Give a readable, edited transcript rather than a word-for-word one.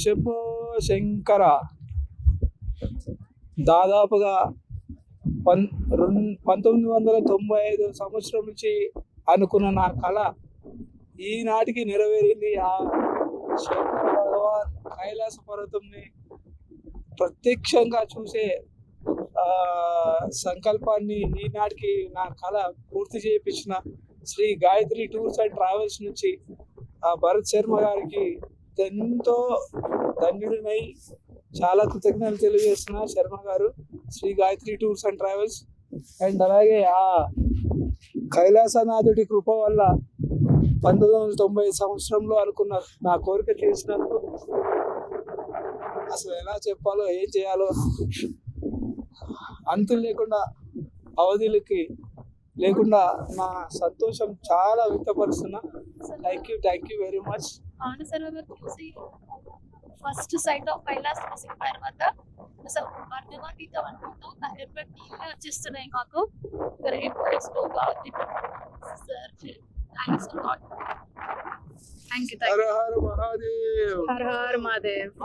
శంభో శంకర. దాదాపుగా 1995 సంవత్సరం నుంచి అనుకున్న నా కళ ఈనాటికి నెరవేరింది. ఆ శంకర భగవాన్ కైలాస పర్వతంని ప్రత్యక్షంగా చూసే సంకల్పాన్ని ఈనాటికి నా కళ పూర్తి చేయించిన Shri Gayatri tours and travels నుంచి భరత్ శర్మ గారికి ఎంతో ధన్యుడినై చాలా కృతజ్ఞతలు తెలియజేస్తున్నా. శర్మ గారు, Shri Gayatri tours and travels. And అలాగే ఆ కైలాసనాథుడి కృప వల్ల 1990 సంవత్సరంలో అనుకున్న నా కోరిక తీర్చినందుకు అసలు ఎలా చెప్పాలో ఏం చేయాలో అంతులు లేకుండా, అవధులకి లేకుండా నా సంతోషం చాలా వ్యక్తపరుస్తున్నా. Thank you very much. First sight of Kailash చూసిన తర్వాత అసలు వర్ధమాతీతం అనుకుంటూ వచ్చేస్తున్నాయి మాకు. Great thanks to Gayatri sir. Thanks a lot. Thank you. Hara Hara Mahadev. Hara Hara Mahadev.